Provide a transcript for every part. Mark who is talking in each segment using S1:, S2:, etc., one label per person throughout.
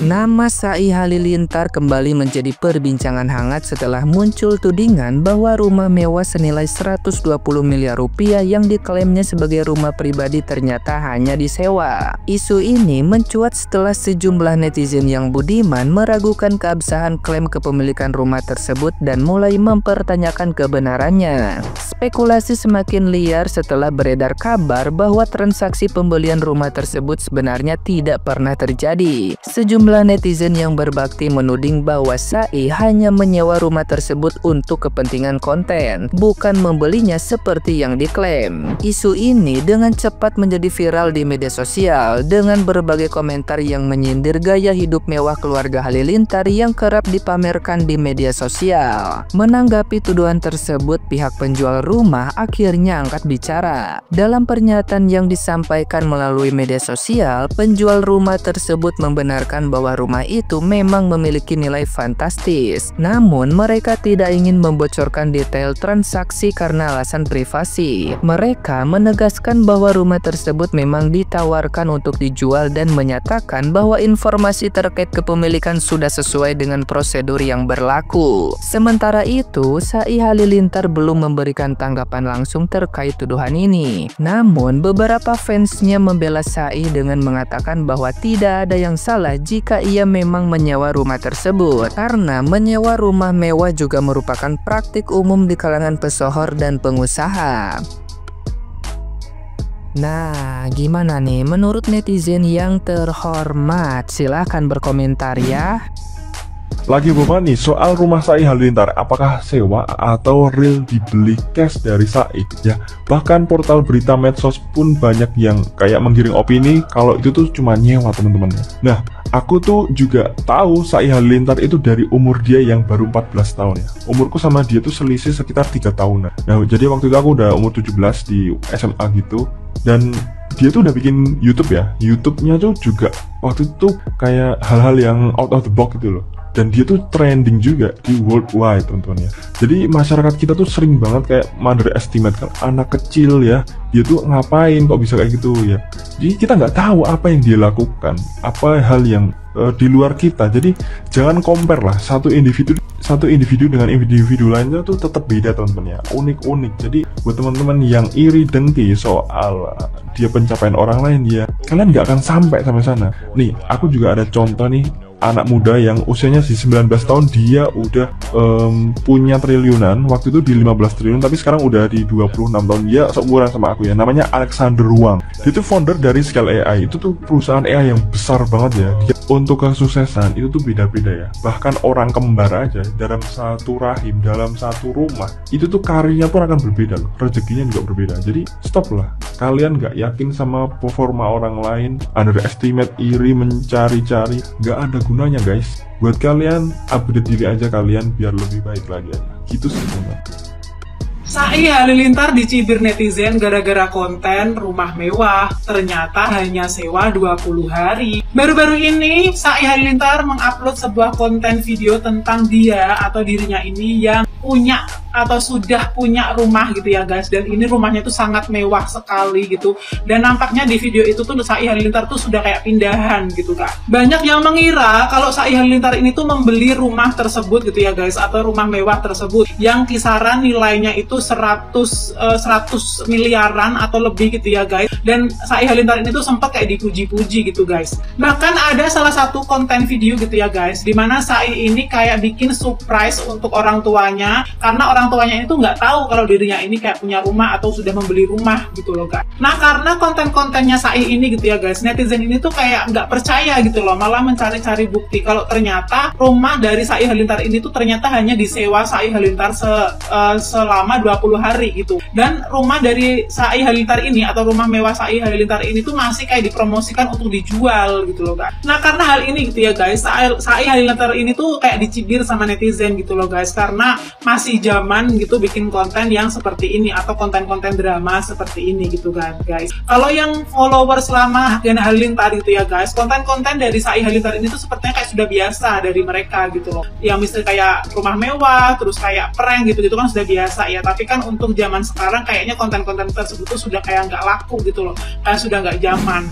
S1: Nama Sai Halilintar kembali menjadi perbincangan hangat setelah muncul tudingan bahwa rumah mewah senilai 120 miliar rupiah yang diklaimnya sebagai rumah pribadi ternyata hanya disewa. Isu ini mencuat setelah sejumlah netizen yang budiman meragukan keabsahan klaim kepemilikan rumah tersebut dan mulai mempertanyakan kebenarannya. Spekulasi semakin liar setelah beredar kabar bahwa transaksi pembelian rumah tersebut sebenarnya tidak pernah terjadi. Sejumlah netizen yang berbakti menuding bahwa Sai hanya menyewa rumah tersebut untuk kepentingan konten, bukan membelinya seperti yang diklaim. Isu ini dengan cepat menjadi viral di media sosial dengan berbagai komentar yang menyindir gaya hidup mewah keluarga Halilintar yang kerap dipamerkan di media sosial. Menanggapi tuduhan tersebut, pihak penjual rumah akhirnya angkat bicara. Dalam pernyataan yang disampaikan melalui media sosial, penjual rumah tersebut membenarkan bahwa rumah itu memang memiliki nilai fantastis. Namun, mereka tidak ingin membocorkan detail transaksi karena alasan privasi. Mereka menegaskan bahwa rumah tersebut memang ditawarkan untuk dijual dan menyatakan bahwa informasi terkait kepemilikan sudah sesuai dengan prosedur yang berlaku. Sementara itu, Sai Halilintar belum memberikan tanggapan langsung terkait tuduhan ini. Namun, beberapa fansnya membela Sai dengan mengatakan bahwa tidak ada yang salah jika ia memang menyewa rumah tersebut, karena menyewa rumah mewah juga merupakan praktik umum di kalangan pesohor dan pengusaha. Nah, gimana nih menurut netizen yang terhormat? Silahkan berkomentar ya.
S2: Lagi Bapak nih soal rumah Sai Halilintar, apakah sewa atau real dibeli cash dari Sai? Ya, bahkan portal berita medsos pun banyak yang kayak menggiring opini kalau itu tuh cuma nyewa teman-teman. Nah, aku tuh juga tahu Sai Halilintar itu dari umur dia yang baru 14 tahun ya. Umurku sama dia tuh selisih sekitar 3 tahunan. Nah, jadi waktu itu aku udah umur 17 di SMA gitu. Dan dia tuh udah bikin YouTube ya. YouTube-nya tuh juga waktu itu kayak hal-hal yang out of the box gitu loh. Dan dia tuh trending juga di worldwide teman-teman ya. Jadi masyarakat kita tuh sering banget kayak underestimate kan anak kecil ya. Dia tuh ngapain kok bisa kayak gitu ya. Jadi kita nggak tahu apa yang dia lakukan, apa hal yang di luar kita. Jadi jangan compare lah satu individu dengan individu lainnya tuh tetap beda teman-teman ya, unik-unik. Jadi buat teman-teman yang iri dengki soal dia pencapaian orang lain ya, kalian nggak akan sampai sana. Nih, aku juga ada contoh nih. Anak muda yang usianya di 19 tahun dia udah punya triliunan. Waktu itu di 15 triliun tapi sekarang udah di 26 tahun. Dia seumuran sama aku ya. Namanya Alexander Wang. Dia tuh founder dari Scale AI. Itu tuh perusahaan AI yang besar banget ya. Untuk kesuksesan itu tuh beda-beda ya. Bahkan orang kembar aja dalam satu rahim, dalam satu rumah, itu tuh karirnya pun akan berbeda loh. Rezekinya juga berbeda. Jadi stop lah. Kalian nggak yakin sama performa orang lain, underestimate, iri, mencari-cari, nggak ada gunanya guys. Buat kalian update diri aja kalian biar lebih baik lagi aja. Gitu sih teman.
S3: Sai Halilintar dicibir netizen gara-gara konten rumah mewah, ternyata hanya sewa 20 hari. Baru-baru ini, Sai Halilintar mengupload sebuah konten video tentang dia atau dirinya ini yang punya atau sudah punya rumah gitu ya guys. Dan ini rumahnya tuh sangat mewah sekali gitu. Dan nampaknya di video itu tuh Sai Halilintar tuh sudah kayak pindahan gitu kak. Banyak yang mengira kalau Sai Halilintar ini tuh membeli rumah tersebut gitu ya guys, atau rumah mewah tersebut yang kisaran nilainya itu 100 miliaran atau lebih gitu ya guys. Dan Sai Halilintar ini tuh sempat kayak dipuji-puji gitu guys. Bahkan ada salah satu konten video gitu ya guys, dimana Sai ini kayak bikin surprise untuk orang tuanya, karena orang tuanya itu nggak tahu kalau dirinya ini kayak punya rumah atau sudah membeli rumah gitu loh guys. Nah, karena konten-kontennya Sai ini gitu ya guys, netizen ini tuh kayak nggak percaya gitu loh, malah mencari-cari bukti kalau ternyata rumah dari Sai Halilintar ini tuh ternyata hanya disewa Sai Halilintar selama 20 hari gitu. Dan rumah dari Sai Halilintar ini atau rumah mewah Sai Halilintar ini tuh masih kayak dipromosikan untuk dijual gitu loh guys. Nah, karena hal ini gitu ya guys, Sai Halilintar ini tuh kayak dicibir sama netizen gitu loh guys, karena masih zaman gitu bikin konten yang seperti ini atau konten-konten drama seperti ini gitu kan guys. Kalau yang followers lama Gen Halilintar gitu ya guys, konten-konten dari Sai Halilintar ini tuh sepertinya kayak sudah biasa dari mereka gitu loh. Yang misalnya kayak rumah mewah, terus kayak prank gitu-gitu kan sudah biasa ya. Tapi kan untuk zaman sekarang kayaknya konten-konten tersebut tuh sudah kayak nggak laku gitu loh, kayak sudah nggak zaman.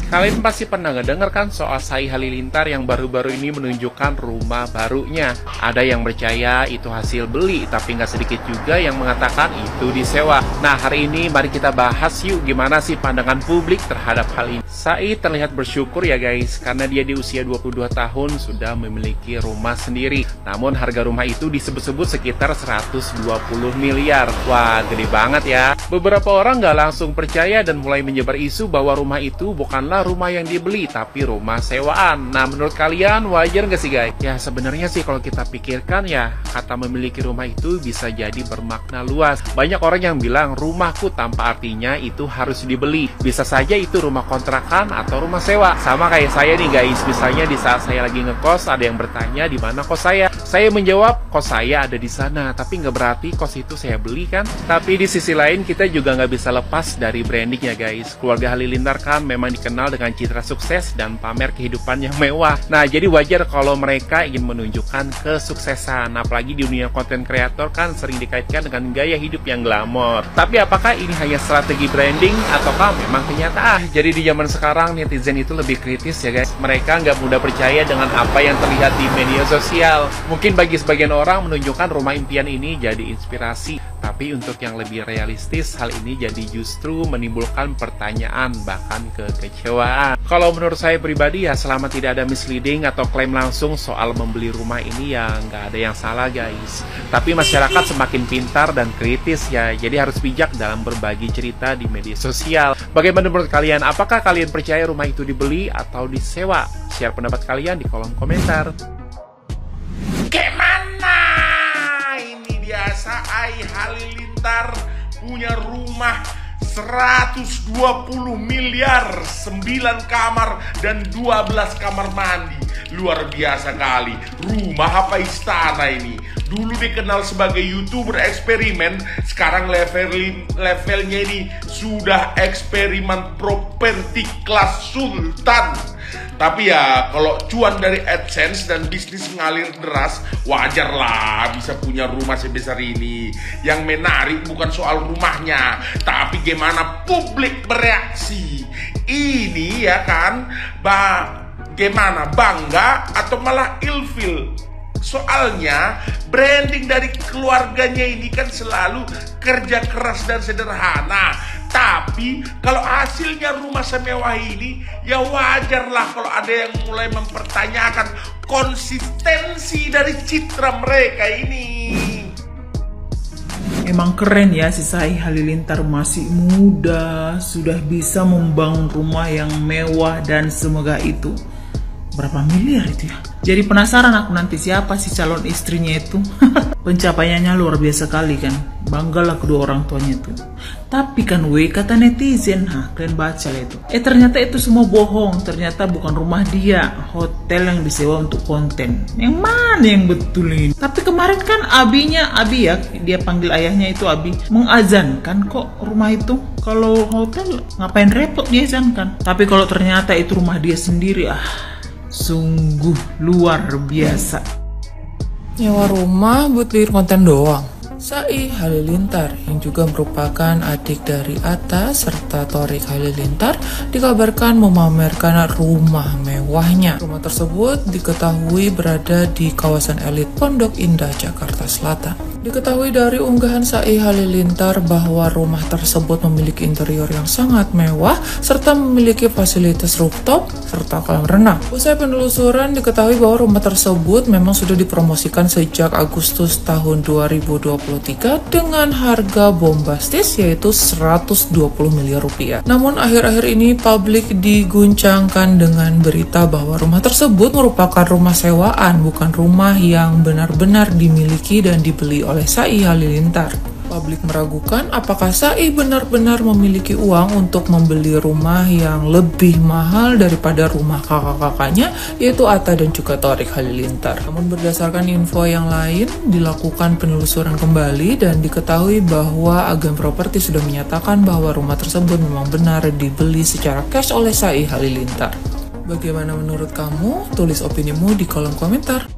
S4: Kalian pasti pernah ngedenger kan soal Sai Halilintar yang baru-baru ini menunjukkan rumah barunya. Ada yang percaya itu hasil beli, tapi nggak sedikit juga yang mengatakan itu disewa. Nah, hari ini mari kita bahas yuk gimana sih pandangan publik terhadap hal ini. Sai terlihat bersyukur ya guys, karena dia di usia 22 tahun sudah memiliki rumah sendiri. Namun harga rumah itu disebut-sebut sekitar 120 miliar. Wah, gede banget ya. Beberapa orang nggak langsung percaya dan mulai menyebar isu bahwa rumah itu bukanlah rumah yang dibeli, tapi rumah sewaan. Nah, menurut kalian wajar nggak sih guys? Ya, sebenarnya sih kalau kita pikirkan ya, kata memiliki rumah itu bisa jadi bermakna luas. Banyak orang yang bilang rumahku tanpa artinya itu harus dibeli. Bisa saja itu rumah kontrakan atau rumah sewa. Sama kayak saya nih guys, misalnya di saat saya lagi ngekos, ada yang bertanya di mana kos saya. Saya menjawab, kos saya ada di sana, tapi nggak berarti kos itu saya beli kan? Tapi di sisi lain kita juga nggak bisa lepas dari brandingnya guys. Keluarga Halilintar kan memang dikenal dengan citra sukses dan pamer kehidupan yang mewah. Nah, jadi wajar kalau mereka ingin menunjukkan kesuksesan. Apalagi di dunia konten kreator kan sering dikaitkan dengan gaya hidup yang glamor. Tapi apakah ini hanya strategi branding ataukah memang kenyataan? Jadi di zaman sekarang netizen itu lebih kritis ya guys. Mereka nggak mudah percaya dengan apa yang terlihat di media sosial. Mungkin bagi sebagian orang menunjukkan rumah impian ini jadi inspirasi. Tapi untuk yang lebih realistis, hal ini jadi justru menimbulkan pertanyaan, bahkan kekecewaan. Kalau menurut saya pribadi ya, selama tidak ada misleading atau klaim langsung soal membeli rumah ini ya nggak ada yang salah guys. Tapi masyarakat semakin pintar dan kritis ya, jadi harus bijak dalam berbagi cerita di media sosial. Bagaimana menurut kalian? Apakah kalian percaya rumah itu dibeli atau disewa? Share pendapat kalian di kolom komentar.
S5: Gimana? Ini dia Sai Halilintar punya rumah 120 miliar, 9 kamar dan 12 kamar mandi. Luar biasa kali. Rumah apa istana ini? Dulu dikenal sebagai YouTuber eksperimen, sekarang levelnya ini sudah eksperimen properti kelas sultan. Tapi ya kalau cuan dari AdSense dan bisnis ngalir deras, wajar lah bisa punya rumah sebesar ini. Yang menarik bukan soal rumahnya, tapi gimana publik bereaksi. Ini ya kan, bagaimana bangga atau malah ilfil. Soalnya branding dari keluarganya ini kan selalu kerja keras dan sederhana. Tapi kalau hasilnya rumah semewah ini, ya wajarlah kalau ada yang mulai mempertanyakan konsistensi dari citra mereka ini.
S3: Emang keren ya si Sai Halilintar, masih muda, sudah bisa membangun rumah yang mewah dan semegah itu. Berapa miliar itu ya? Jadi penasaran aku nanti siapa sih calon istrinya itu. Pencapaiannya luar biasa kali kan. Banggalah kedua orang tuanya itu. Tapi kan kata netizen, kalian baca lah itu. Ternyata itu semua bohong. Ternyata bukan rumah dia, hotel yang disewa untuk konten. Yang mana yang betul ini? Tapi kemarin kan Abi ya, dia panggil ayahnya itu Abi, mengazankan kok rumah itu. Kalau hotel ngapain repot dia azankan. Tapi kalau ternyata itu rumah dia sendiri, sungguh luar biasa.
S6: Nyewa rumah buat bikin konten doang. Sai Halilintar, yang juga merupakan adik dari Atta serta Thorik Halilintar, dikabarkan memamerkan rumah mewahnya. Rumah tersebut diketahui berada di kawasan elit Pondok Indah, Jakarta Selatan. Diketahui dari unggahan Sai Halilintar bahwa rumah tersebut memiliki interior yang sangat mewah serta memiliki fasilitas rooftop serta kolam renang. Usai penelusuran diketahui bahwa rumah tersebut memang sudah dipromosikan sejak Agustus tahun 2023 dengan harga bombastis yaitu 120 miliar rupiah. Namun akhir-akhir ini publik diguncangkan dengan berita bahwa rumah tersebut merupakan rumah sewaan, bukan rumah yang benar-benar dimiliki dan dibeli oleh Sai Halilintar. Publik meragukan apakah Sai benar-benar memiliki uang untuk membeli rumah yang lebih mahal daripada rumah kakak-kakaknya, yaitu Atta dan juga Thorik Halilintar. Namun berdasarkan info yang lain, dilakukan penelusuran kembali dan diketahui bahwa agen properti sudah menyatakan bahwa rumah tersebut memang benar dibeli secara cash oleh Sai Halilintar. Bagaimana menurut kamu? Tulis opinimu di kolom komentar.